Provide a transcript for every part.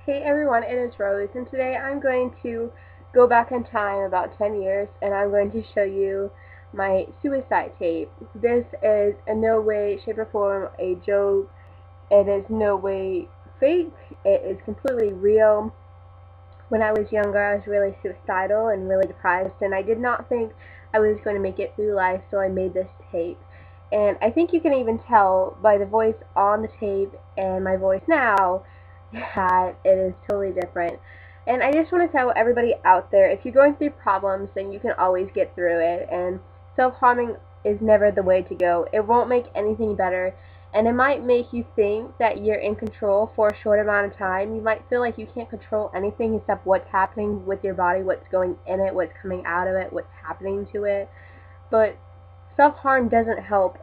Hey everyone, it is Rose, and today I'm going to go back in time about 10 years, and I'm going to show you my suicide tape. This is in no way, shape, or form a joke. It is no way fake. It is completely real. When I was younger, I was really suicidal and really depressed, and I did not think I was going to make it through life, so I made this tape. And I think you can even tell by the voice on the tape and my voice now that it is totally different. And I just want to tell everybody out there, if you're going through problems, then you can always get through it, and self-harming is never the way to go. It won't make anything better, and it might make you think that you're in control for a short amount of time. You might feel like you can't control anything except what's happening with your body, what's going in it, what's coming out of it, what's happening to it. But self-harm doesn't help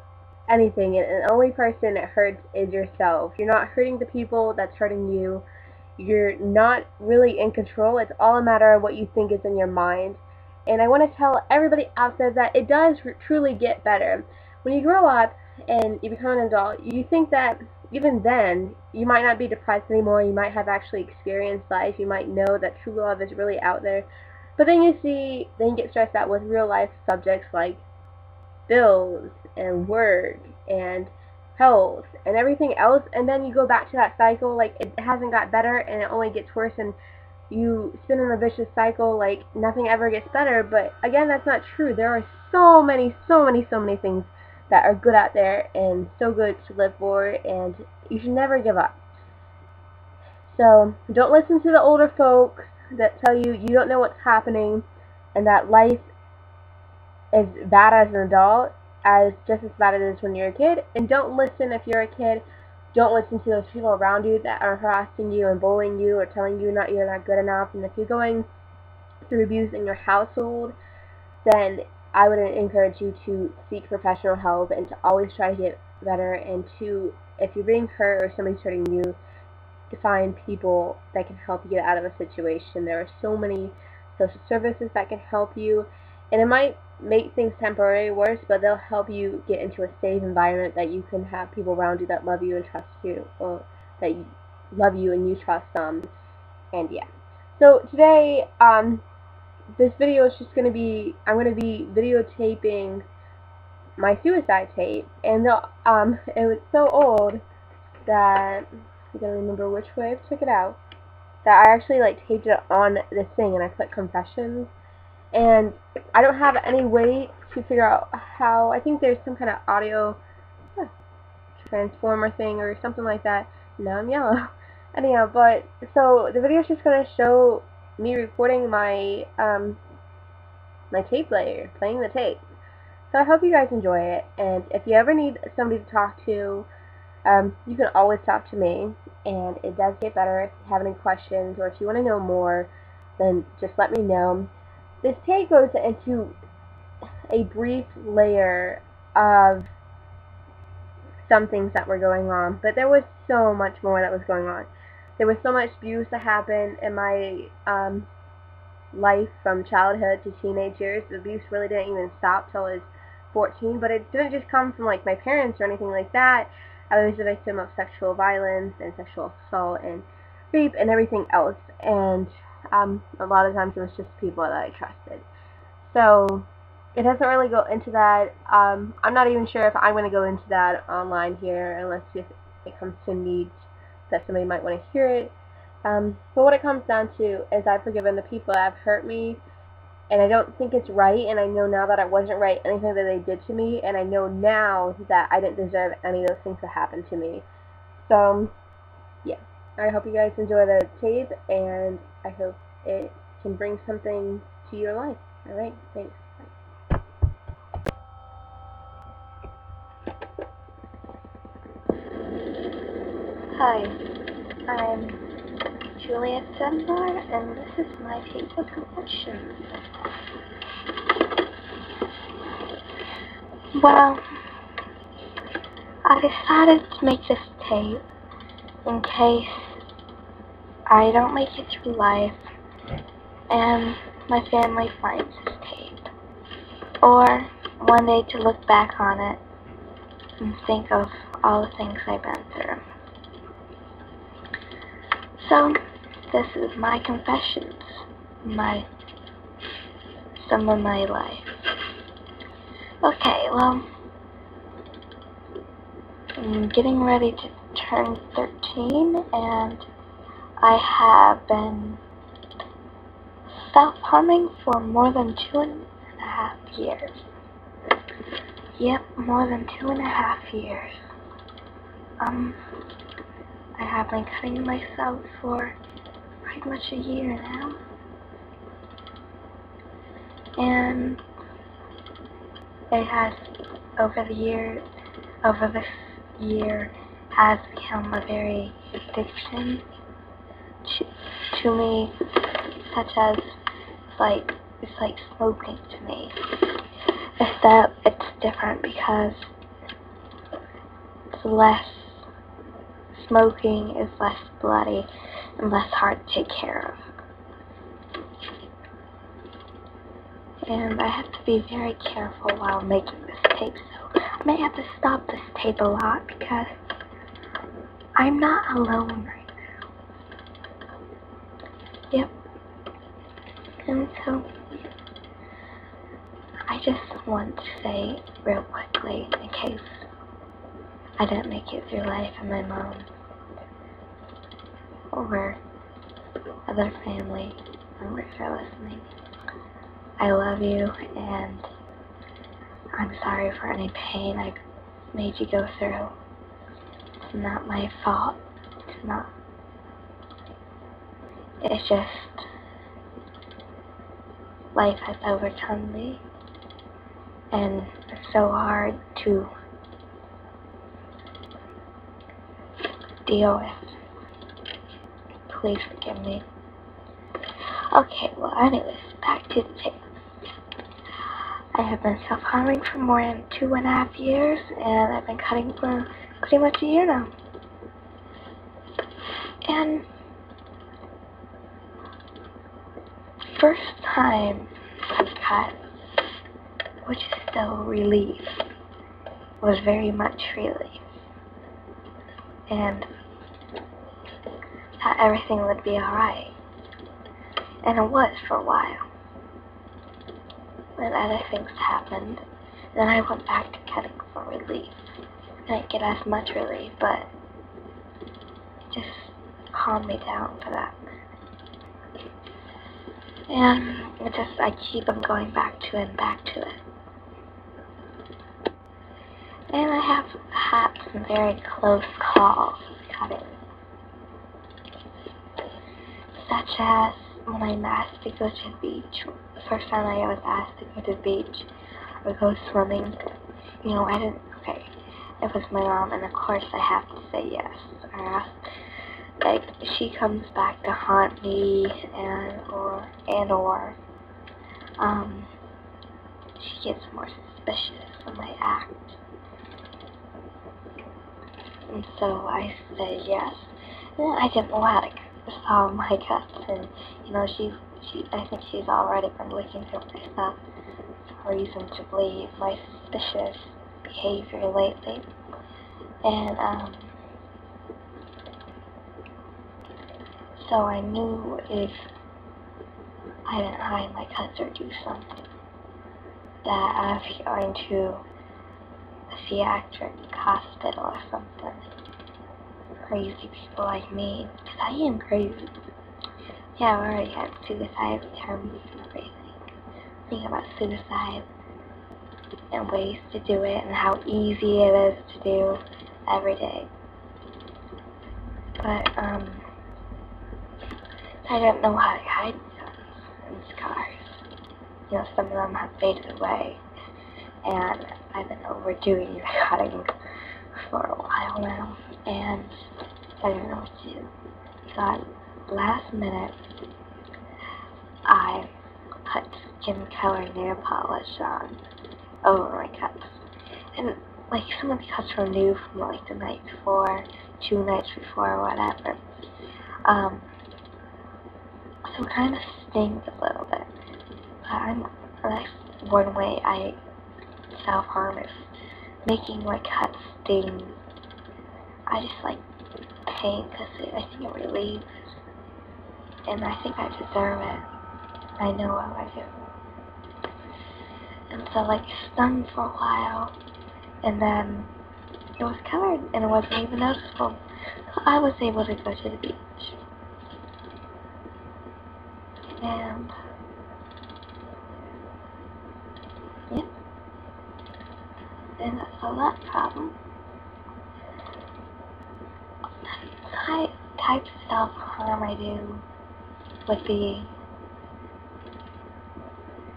anything, and the only person it hurts is yourself. You're not hurting the people that's hurting you. You're not really in control. It's all a matter of what you think is in your mind. And I want to tell everybody out there that it does truly get better. When you grow up and you become an adult, you think that even then you might not be depressed anymore. You might have actually experienced life. You might know that true love is really out there. But then you get stressed out with real life subjects like bills and work and health and everything else, and then you go back to that cycle like it hasn't got better and it only gets worse, and you spin in a vicious cycle like nothing ever gets better. But again, that's not true. There are so many things that are good out there and so good to live for, and you should never give up. So don't listen to the older folks that tell you you don't know what's happening and that life is bad as an adult as just as bad as it is when you're a kid. And don't listen, if you're a kid, don't listen to those people around you that are harassing you and bullying you or telling you you're not good enough. And if you're going through abuse in your household, then I would encourage you to seek professional help and to always try to get better, and to, if you're being hurt or somebody's hurting you, to find people that can help you get out of a situation. There are so many social services that can help you, and it might make things temporarily worse, but they'll help you get into a safe environment that you can have people around you that love you and trust you, or that love you and you trust them. And yeah. So today, this video is just going to be, I'm going to be videotaping my suicide tape, and it was so old that I gotta remember which way I took it out, that I actually taped it on this thing, and I put confessions, and I don't have any way to figure out how. I think there's some kind of audio transformer thing or something like that. Now I'm yellow. Anyhow, but so the video is just gonna show me recording my my tape player, playing the tape. So I hope you guys enjoy it, and if you ever need somebody to talk to, you can always talk to me, and it does get better. If you have any questions or if you want to know more, then just let me know. This tape goes into a brief layer of some things that were going on, but there was so much more that was going on. There was so much abuse that happened in my life from childhood to teenage years. The abuse really didn't even stop till I was 14, but it didn't just come from my parents or anything like that. I was a victim of sexual violence and sexual assault and rape and everything else, and a lot of times it was just people that I trusted. So it doesn't really go into that. I'm not even sure if I'm going to go into that online here, unless if it comes to needs that somebody might want to hear it. But what it comes down to is I've forgiven the people that have hurt me, and I don't think it's right, and I know now that it wasn't right, anything that they did to me, and I know now that I didn't deserve any of those things that happened to me. So, yeah. I hope you guys enjoy the tape, and I hope it can bring something to your life. Alright, thanks. Hi, I'm Juliet Dunbar, and this is my tape of confessions. Well, I decided to make this tape in case I don't make it through life and my family finds this tape, or one day to look back on it and think of all the things I've been through. So, this is my confessions, some of my life. Okay, well, I'm getting ready to turn 13, and I have been self-harming for more than 2.5 years. Yep, more than 2.5 years. I have been cutting myself for pretty much a year now. And it has, over this year, has become a very addiction to me, such as, it's like smoking to me. Except it's different because smoking is less bloody and less hard to take care of. And I have to be very careful while making this tape, so I may have to stop this tape a lot because I'm not alone right now. Yep. And so I just want to say real quickly, in case I didn't make it through life and my mom or other family members are listening, I love you, and I'm sorry for any pain I've made you go through. It's not my fault. It's not. It's just life has overcome me, and it's so hard to deal with. Please forgive me. Okay, well, anyways, back to the tape. I have been self-harming for more than 2.5 years, and I've been cutting for pretty much a year now. And first time I cut, which is still relief, was very much relief. And that everything would be alright. And it was for a while. And other things happened. Then I went back to cutting for relief. I didn't get as much relief, but it just calmed me down for that. And I keep on going back to it and back to it. And I have had some very close calls with cutting. Such as when I'm asked to go to the beach. The first time I was asked to go to the beach or go swimming, it was my mom, and of course I have to say yes, or else, she comes back to haunt me, or she gets more suspicious when I act, and so I say yes. And I didn't know how to solve my cuts, and I think she's already been looking through my stuff for reason to believe my suspicious behavior lately. And so I knew if I didn't hide my cuts or do something, that I'd be going to a psychiatric hospital or something. Crazy people like me, because I am crazy. Yeah, I've already had suicide attempts and everything. Think about suicide and ways to do it and how easy it is to do every day. But I don't know how to hide guns and scars. Some of them have faded away, and I've been overdoing the cutting for a while now, and I don't know what to do. So last minute, I put skin color nail polish on over my cuts. And some of the cuts were new from the night before, 2 nights before, or whatever. So it kind of stings a little bit. But that's one way I self-harm is making my cuts sting. I just like pain because I think it relieves and I think I deserve it. I know I do. And so like it stung for a while, and then it was covered, and it wasn't even noticeable. So I was able to go to the beach. And yeah, and that's all that problem. Type of self-harm I do would be,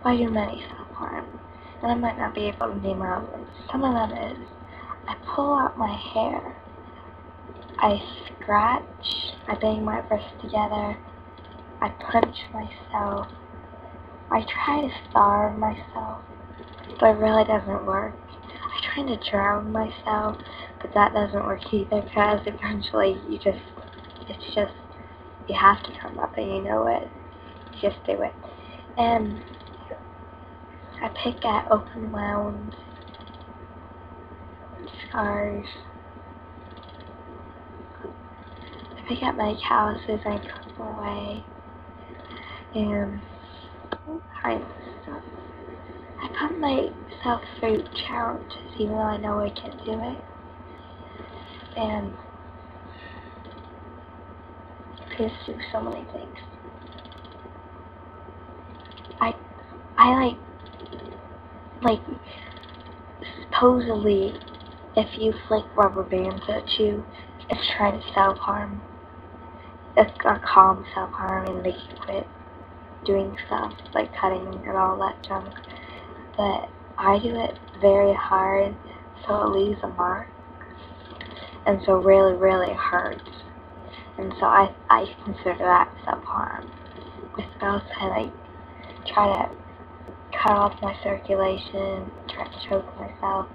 I do many self-harm, and I might not be able to name all of them. Some of them is, I pull out my hair, I scratch, I bang my wrists together, I punch myself, I try to starve myself, but it really doesn't work. I try to drown myself, but that doesn't work either, because eventually you have to come up, and you know it. You just do it. And I pick at open wounds, scars. I pick at my calluses and I cook them away. And all kinds of stuff. I put myself through challenges, even though I know I can't do it. And I just do so many things. I like supposedly, if you flick rubber bands at you, it's trying to self-harm. It's a calm self-harm and make you quit doing stuff like cutting and all that junk. But I do it very hard, so it leaves a mark, and so really, really hurts. And so I consider that self-harm. With spells, I try to cut off my circulation, try to choke myself.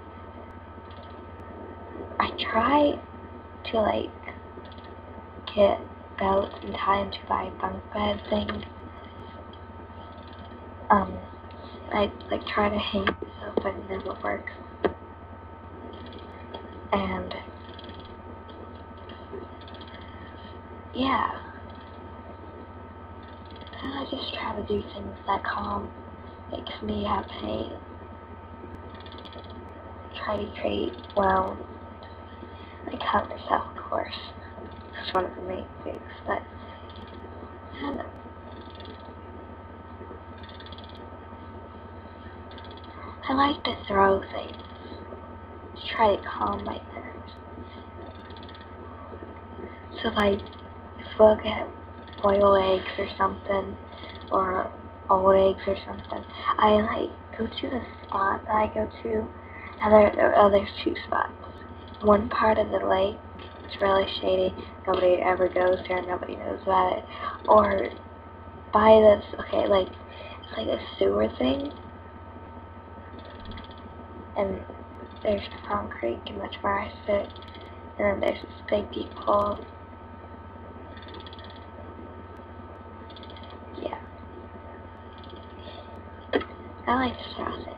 I try to get belts and tie them to my bunk bed thing. I try to hang myself, but it never works. And yeah, and I just try to do things that makes me have pain. Try to create wounds. I cut myself, of course. That's one of the main things, but I don't know. I like to throw things to try to calm my nerves. So if we'll get boiled eggs or something, or old eggs or something, I go to the spot that I go to, and there's two spots. One part of the lake, it's really shady, nobody ever goes there, nobody knows about it. Or by this, it's like a sewer thing, and there's Palm Creek and that's where I sit, and then there's this big deep hole. Yeah. I like to throw things.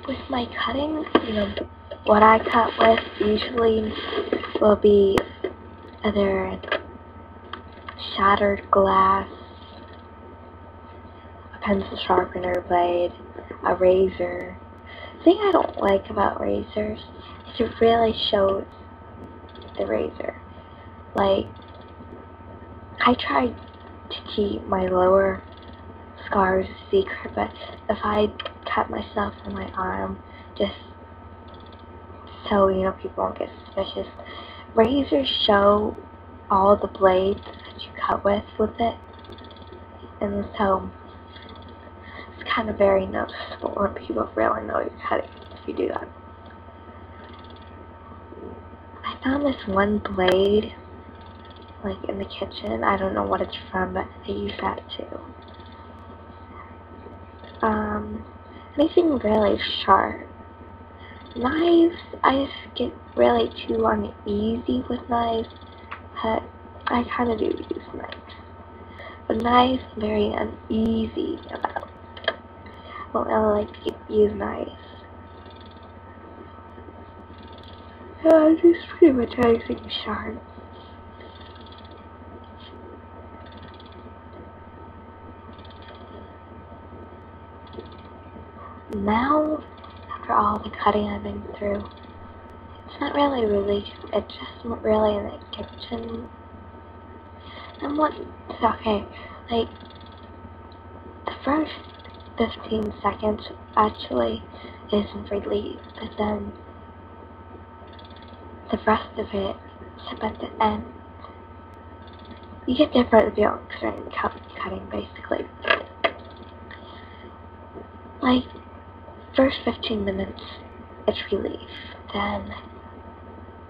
With my cutting, what I cut with usually will be either shattered glass, a pencil sharpener blade, a razor. The thing I don't like about razors is it really shows the razor. I tried to keep my lower scars a secret, but if I cut myself on my arm, just so people won't get suspicious, razors show all the blades that you cut with it, and so it's kind of very noticeable when people really know you're cutting if you do that. I found this one blade in the kitchen. I don't know what it's from, but I use that too. Anything really sharp. Knives, I just get really too uneasy with knives, but I kind of do use knives. But knives, I'm very uneasy about. I don't really like to use knives. Just pretty much anything sharp. Now, after all the cutting I've been through, it's not really relief, it's just really an addiction. And okay, like, the first 15 seconds actually isn't relief, but then the rest of it, except at the end, you get different feelings during cutting, basically. Like, first 15 minutes, it's relief. Then,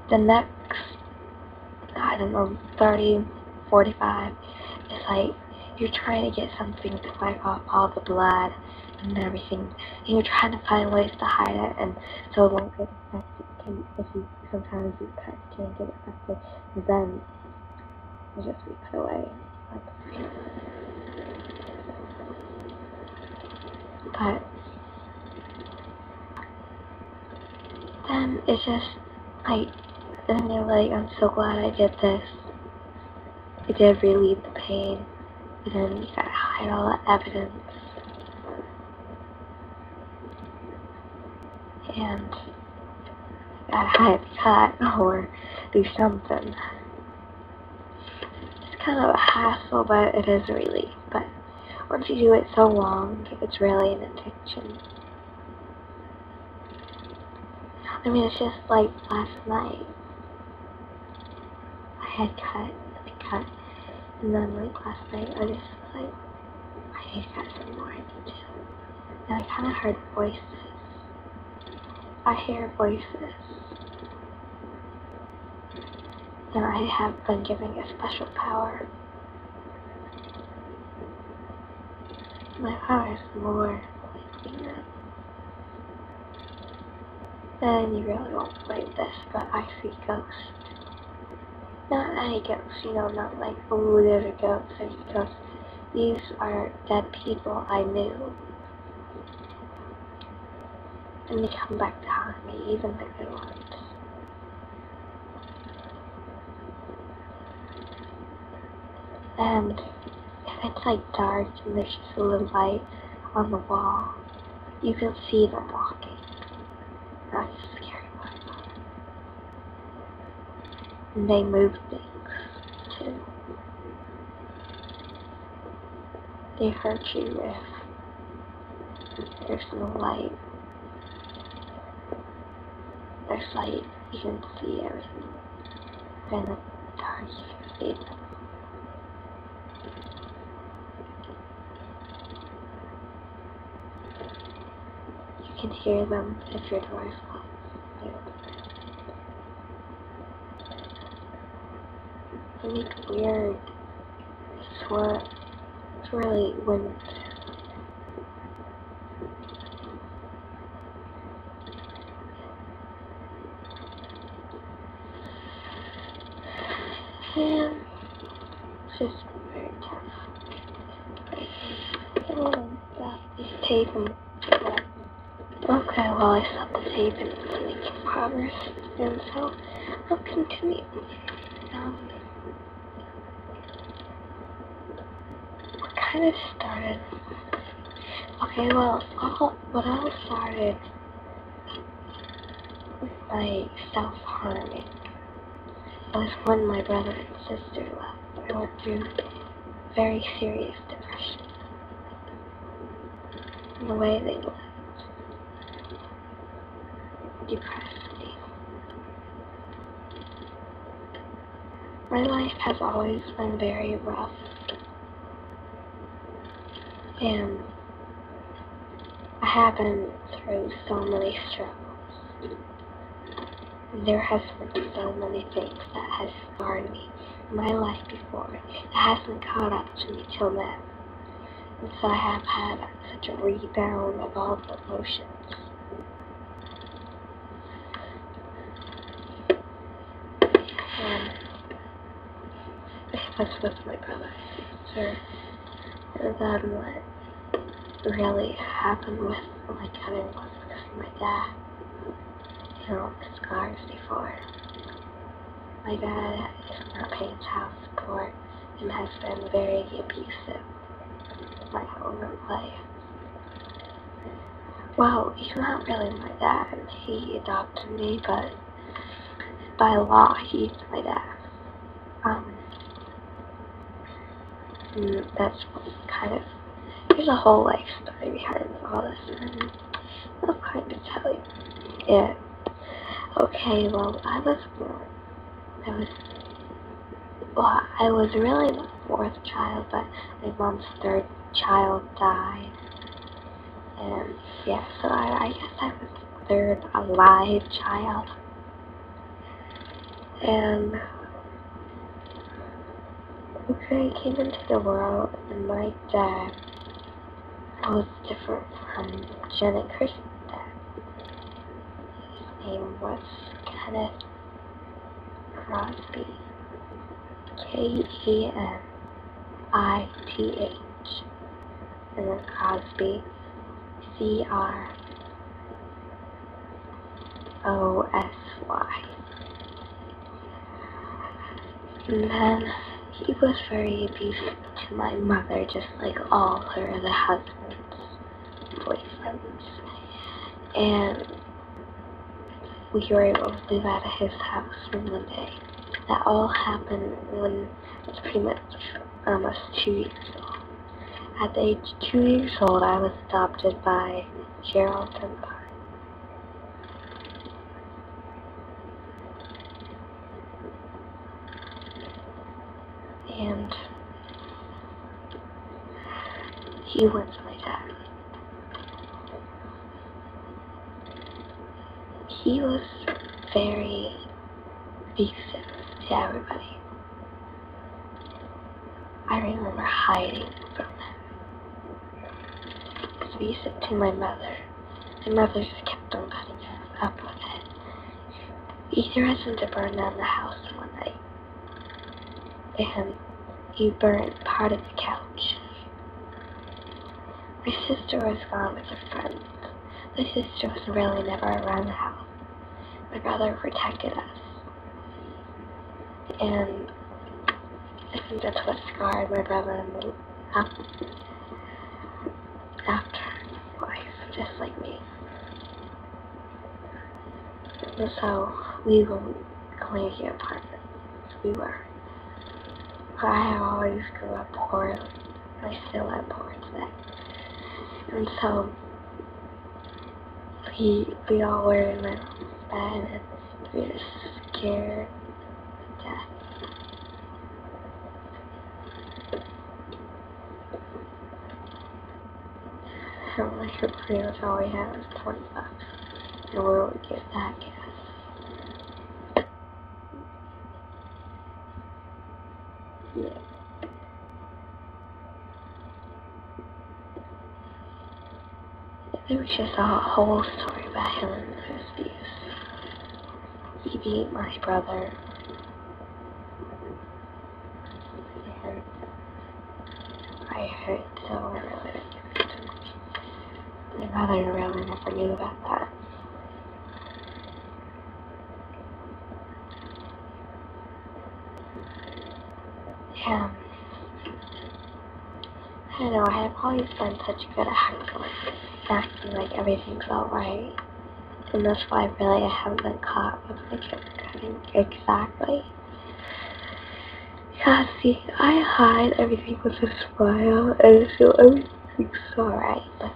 the next, I don't know, 30, 45, it's like, you're trying to get something to wipe off all the blood and everything, and you're trying to find ways to hide it, and so it won't get affected. Sometimes you can't get affected, and then it just be put away. But then it's just like, then you're like, I'm so glad I did this. It did relieve the pain. And then you gotta hide all the evidence. And you gotta hide the cut or do something. It's kind of a hassle, but it is a relief. But once you do it so long, it's really an addiction. I mean, it's just like last night. I had cut, and then like last night, I just like, I need to cut some more too. And I kind of heard voices. I hear voices. And I have been given a special power. My power is more like, and you really won't believe this, but I see ghosts. Not any ghosts, not like, oh, there's a ghost, there's a ghost. These are dead people I knew. And they come back to haunt me, even the good ones. And if it's like dark and there's just a little light on the wall, you can see them walking. That's the scary part. And they move things, too. They hurt you if there's no light. There's light, you can see everything. But in the dark, you can see them. You can hear them if your door is closed. They make weird swirly winds. And it's just very tough. And stop this tape and okay, well I stopped the tape and it's making progress, and so I'll continue. What kind of started? Okay, well, what all started with my self-harming was when my brother and sister left. I went through very serious depression. And the way they left depressed me. My life has always been very rough. And I have been through so many struggles. And there has been so many things that has scarred me in my life before that hasn't caught up to me till now. And so I have had such a rebound of all the emotions. And it was with my brother and sister. And then what really happened with my cutting was because of my dad. scars before. My dad is not paying child support and has been very abusive my whole life. Well, he's not really my dad. He adopted me, but by law, he's my dad. That's kind of, there's a whole life story behind all this, and I'll kind of tell you it. Okay, well, I was really the fourth child, but my mom's third child died. And yeah, so I guess I was the third alive child. And okay, I came into the world, and my dad was different from Jen and Chris's dad. His name was Kenneth Crosby. Kenith, and then Crosby, Crosy. And then he was very abusive to my mother, just like all her other husbands, boyfriends. And we were able to live out of his house one day. That all happened when I was pretty much almost 2 years old. At the age of 2 years old, I was adopted by Gerald Dunbar. And he was my dad. He was very abusive to everybody. I remember hiding from him. He was abusive to my mother. My mother just kept on putting up with it. He threatened to burn down the house one night, and he burned part of the couch. My sister was gone with her friends. My sister was really never around the house. My brother protected us. And I think that's what scarred my brother and me after life, just like me. And so we were cleaning apartments. I always grew up poor. I still am poor today. And so we all were in my mom's bed, and we were just scared to death. So like pretty much all we had was $20, and where would we get that gas? Yeah. There was just a whole story about him and his abuse. He beat my brother, and I hurt so really. My brother really never knew about that. Yeah. I don't know, I have always been such a good actor, acting like everything's alright. And that's why really I haven't been caught with my cutting exactly. Because see, I hide everything with a smile and so everything's alright, but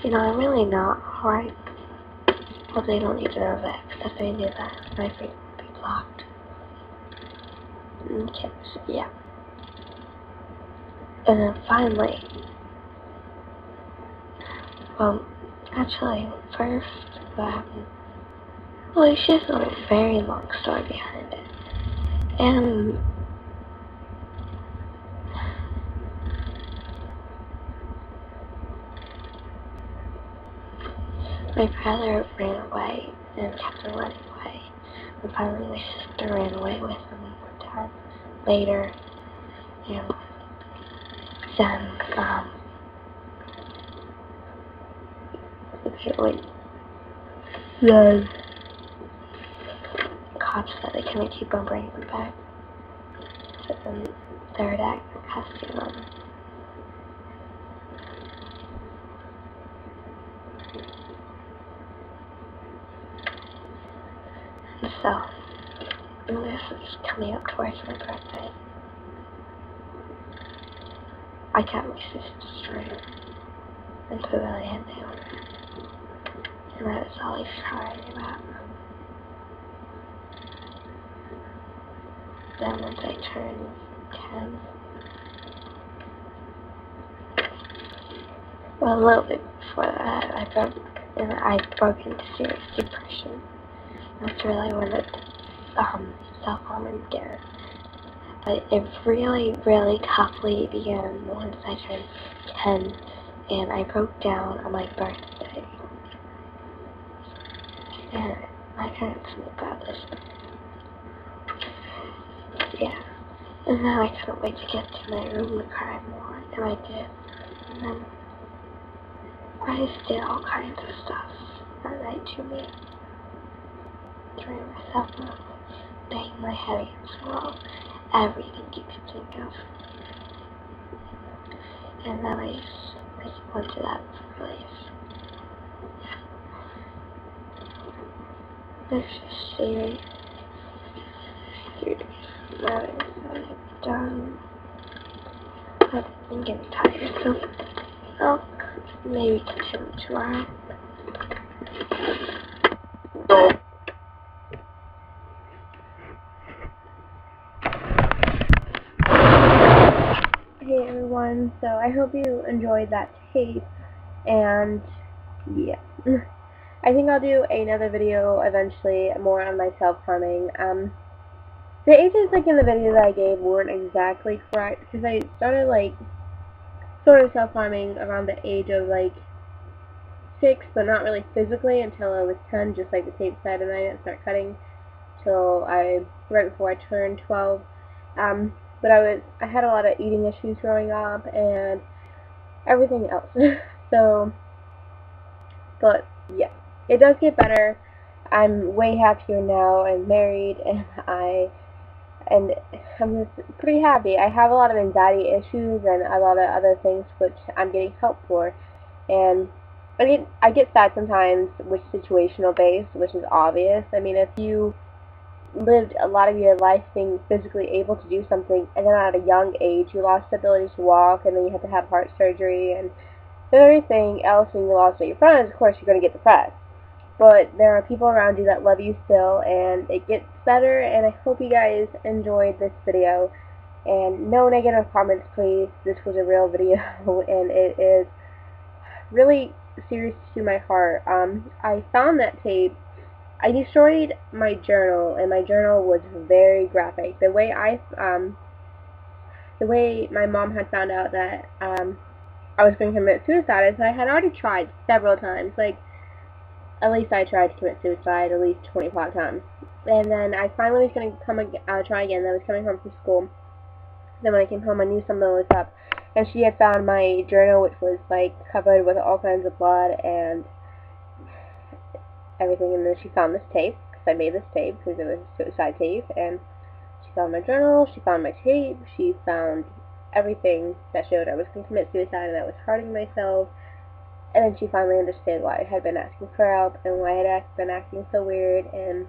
you know, I'm really not alright. Well, they don't need to know that, because if they knew that, my face would be blocked. Okay, so yeah. And then finally, well, actually, first, what happened? Well, it's just a very long story behind it. And my brother ran away and kept on running away. And finally, my sister ran away with him one time later. And then, okay, wait. Then cops that they couldn't keep on bringing them back. So then third act has to so this is coming up towards my birthday. I got my sister straight and put really in the order. And that is all he's crying about. Then once I turned 10, well, a little bit before that, I broke into serious depression. That's really when the self-harming began. But it really, really toughly began once I turned 10 and I broke down on my birthday. And I couldn't sleep about this. Yeah. And then I couldn't wait to get to my room to cry more, and I did. And then I just did all kinds of stuff that night to me. Throwing myself up, banging my head against the wall, everything you could think of. And then I just went to that place. It's just serious. Dude, now it's done. I'm getting tired, so I'll maybe continue tomorrow. Hey everyone, so I hope you enjoyed that tape, and yeah. I think I'll do another video eventually, more on my self-harming. The ages like in the video that I gave weren't exactly correct, because I started like sort of self-harming around the age of like 6, but not really physically until I was 10, just like the tape said, and I didn't start cutting till right before I turned 12. But I had a lot of eating issues growing up and everything else. So, but yeah, it does get better. I'm way happier now. I'm married, and I'm just pretty happy. I have a lot of anxiety issues and a lot of other things which I'm getting help for, and I get sad sometimes, which is situational based, which is obvious. I mean, if you lived a lot of your life being physically able to do something, and then at a young age you lost the ability to walk, and then you had to have heart surgery and everything else, and you lost all your friends, of course you're going to get depressed. But there are people around you that love you still, and it gets better, and I hope you guys enjoyed this video. And no negative comments, please. This was a real video, and it is really serious to my heart. I found that tape. I destroyed my journal, and my journal was very graphic. The way my mom had found out that I was going to commit suicide is I had already tried several times. Like, at least I tried to commit suicide at least 25 times. And then I finally was going to try again. I was coming home from school. Then when I came home, I knew something was up. And she had found my journal, which was like covered with all kinds of blood and everything. And then she found this tape, because I made this tape because it was a suicide tape. And she found my journal, she found my tape, she found everything that showed I was going to commit suicide and I was hurting myself. And then she finally understood why I had been asking for help and why I had been acting so weird and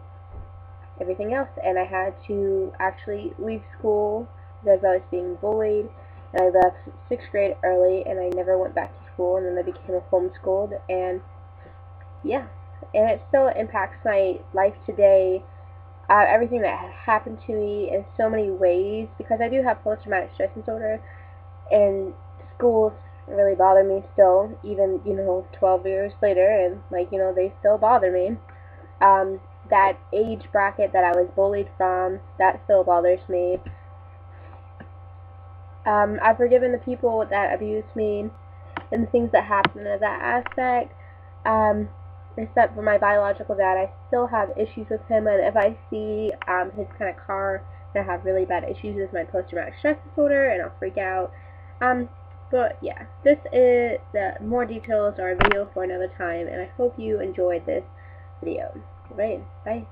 everything else. And I had to actually leave school because I was being bullied. And I left 6th grade early, and I never went back to school, and then I became homeschooled. And yeah, and it still impacts my life today. Everything that had happened to me in so many ways, because I do have post-traumatic stress disorder, and schools really bother me still, even, 12 years later, and, they still bother me. That age bracket that I was bullied from, that still bothers me. I've forgiven the people that abused me, and the things that happened in that aspect, except for my biological dad. I still have issues with him, and if I see his kind of car, I have really bad issues with my post-traumatic stress disorder, and I'll freak out. But yeah, this is more details are a video for another time, and I hope you enjoyed this video. Right, bye.